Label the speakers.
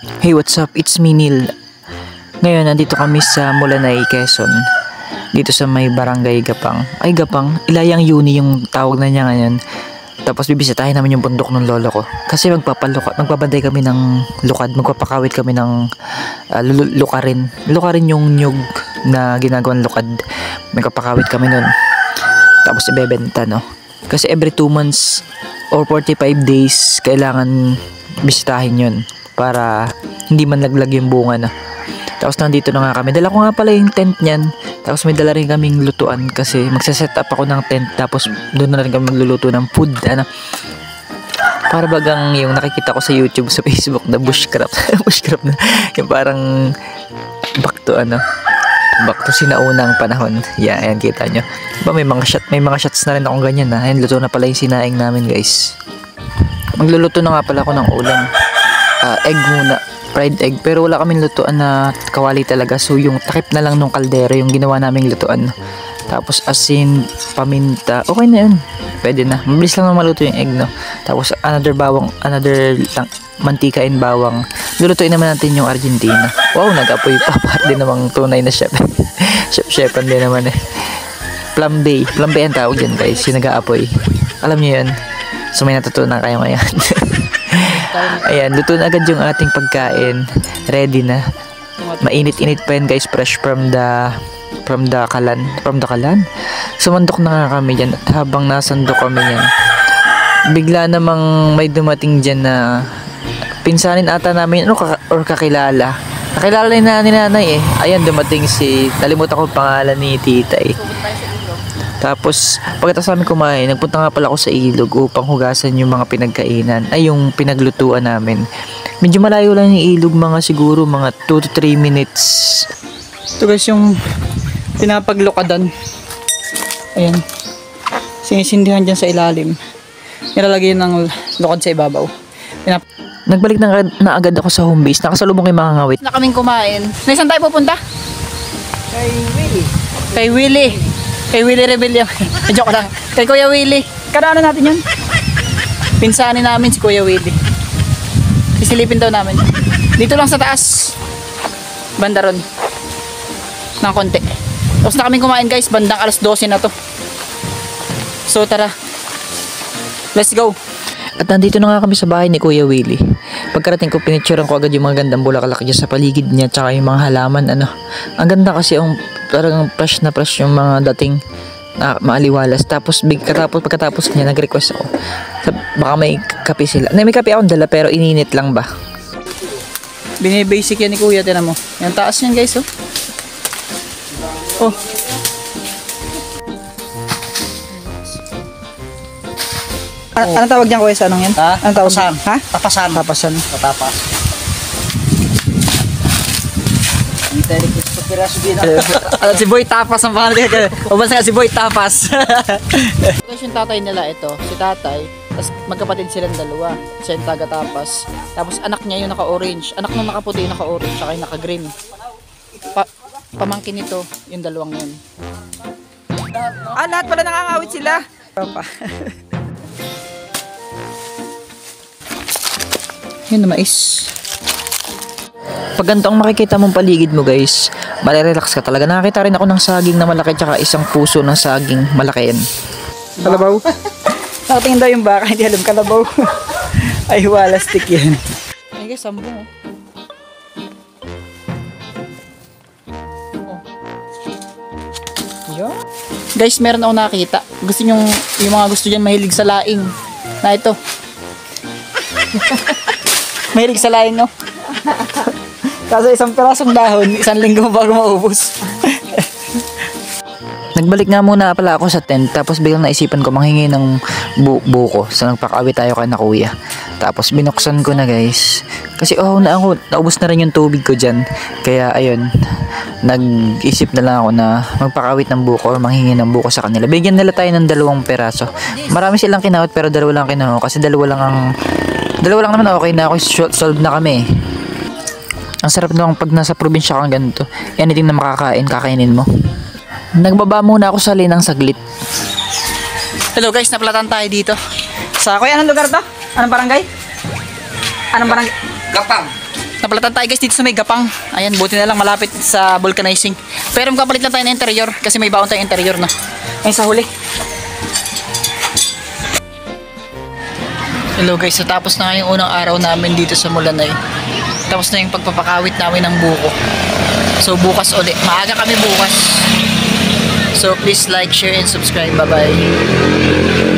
Speaker 1: Hey, what's up? It's me, Neil. Ngayon, nandito kami sa Mulanay, Quezon. Dito sa may barangay Gapang. Ay, Gapang. Ilayang Uni yung tawag na niya ngayon. Tapos bibisitahin namin yung bundok ng lolo ko. Kasi magpapabanday kami ng lukad. Magpapakawit kami ng lukarin. Lukarin yung nyug na ginagawang lukad. Magpapakawit kami nun. Tapos ibebenta, no? Kasi every 2 months or 45 days, kailangan bisitahin yun. Para hindi man laglag yung bunga na. Tapos nandito na nga kami. Dala ko nga pala yung tent niyan. Tapos may dala rin kaming lutuan kasi magsaset up ako ng tent. Tapos doon na rin kami magluluto ng food. Para bagang yung nakikita ko sa YouTube, sa Facebook na bushcraft. Bushcraft na. Yung parang back to sinaunang panahon. Yeah, ayan kita nyo. Diba may mga shots na rin akong ganyan na. Ayan, luto na pala yung sinaing namin, guys. Magluluto na nga pala ako ng ulam. Egg muna, fried egg, pero wala kaming lutuan na kawali talaga, so yung takip na lang nung kaldero yung ginawa naming lutuan. Tapos asin, paminta, okay na yun, pwede na, mabilis lang na maluto yung egg, no? Tapos another lang, mantika and bawang. Lulutuin naman natin yung Argentina. Wow, nag-apoy pa, din namang tunay na chef. Chefan din naman eh. Flambe ang tawag dyan, guys, yung nag-aapoy, alam nyo yun, so may natutunan kayo ngayon. Ayan, luto na agad yung ating pagkain. Ready na. Mainit-init pa yan, guys, fresh from the kalan. Sumandok na nga kami dyan. At habang nasandok kami yan, bigla namang may dumating dyan na pinsanin ata namin or kakilala. Kakilala ni nanay eh. Ayan, dumating nalimutan ko pangalan ni tita eh. Tapos, pagkatapos namin kumain, nagpunta nga pala ako sa ilog upang hugasan yung mga pinagkainan, ay yung pinaglutuan namin. Medyo malayo lang yung ilog, siguro mga 2 to 3 minutes.
Speaker 2: Ito guys yung pinapaglukadan. Ayan. Sinisindihan dyan sa ilalim. Nilalagay ng lukad sa ibabaw.
Speaker 1: Nagbalik na agad ako sa home base. Nakasalubong kay mga ngawit.
Speaker 2: Na kaming kumain. Saan tayo pupunta? Kay Willie Rebellion. Joke lang. Kay Kuya Willie. Kadaanan natin yun. Pinsanin namin si Kuya Willie. Sisilipin daw namin. Dito lang sa taas. Bandaron. Ng konti. Tapos na kaming kumain, guys. Bandang alas 12 na to. So tara. Let's go.
Speaker 1: At nandito na nga kami sa bahay ni Kuya Willie. Pagkarating ko, pinicturean ko agad yung mga gandang bulaklak dyan sa paligid niya, tsaka yung mga halaman. Ang ganda kasi parang fresh na fresh yung mga dating maaliwalas. Tapos pagkatapos niya, nag-request ako. Baka may kape sila. May kape akong dala pero ininit lang ba?
Speaker 2: Binibasic yan ni Kuya, tinan mo. Yung taas yan, guys, oh. Oh. Anong tawag niyan, Kuya, sa anong yan?
Speaker 3: Ha?
Speaker 2: Anong tawag?
Speaker 3: Tapasan.
Speaker 2: Ha?
Speaker 3: Tapasan.
Speaker 2: Tapasan.
Speaker 3: Tatapas.
Speaker 2: Si Boy Tapas ang pangalan niya. Mabasa si Boy Tapas. Tapos yung tatay nila ito, si tatay, tapos magkapatid silang dalawa. Siya yung taga Tapas. Tapos anak niya yung naka-orange. Anak nung nakaputi yung naka-orange, saka yung naka-green. Pamangkin nito, yung dalawang yun. Lahat pala nakangawit sila. Yun na mais.
Speaker 1: Pag ganito ang makikita mong paligid mo, guys, marirelax ka talaga. Nakakita rin ako ng saging na malaki tsaka isang puso ng saging malaki yan.
Speaker 2: Kalabaw? Nakatingin daw yung baka, hindi alam kalabaw. Ay, wala stick yan. Ay guys, sambong oh. Yo. Guys, meron ako nakita. Gusto nyo, yung mga gusto dyan mahilig sa laing. Na ito. Mahilig sa laing, no? Kaso isang pirasong dahon, 1 linggo bago maubos.
Speaker 1: Nagbalik nga muna pala ako sa tent, tapos biglang naisipan ko manghingi ng buko. So nagpakawit tayo kay na kuya. Tapos binuksan ko na, guys. Kasi naubos na rin yung tubig ko dyan. Kaya ayun, nag-isip na lang ako na magpakawit ng buko or manghingi ng buko sa kanila. Bigyan nila tayo ng 2 peraso. Marami silang kinawit pero 2 lang kinuha kasi 2 lang naman okay na ako, solve na kami. Ang sarap naman pag nasa probinsya kang ganito. Anything na kakainin mo. Nagbaba muna ako sa linang saglit.
Speaker 2: Hello guys, napalatan tayo dito. Sa kuya, anong lugar to? Anong barangay? Anong barangay?
Speaker 3: Gapang.
Speaker 2: Napalatan tayo guys dito sa may Gapang. Ayan, buti na lang malapit sa vulcanizing. Pero magpapalit lang tayo ng interior kasi may baon tayong interior na. Ayun sa huli. Hello guys, so tapos na nga yung unang araw namin dito sa Mulanay. Tapos na yung pagpapakawit namin ng buko. So bukas ulit, maaga kami bukas. So please like, share, and subscribe. Bye bye.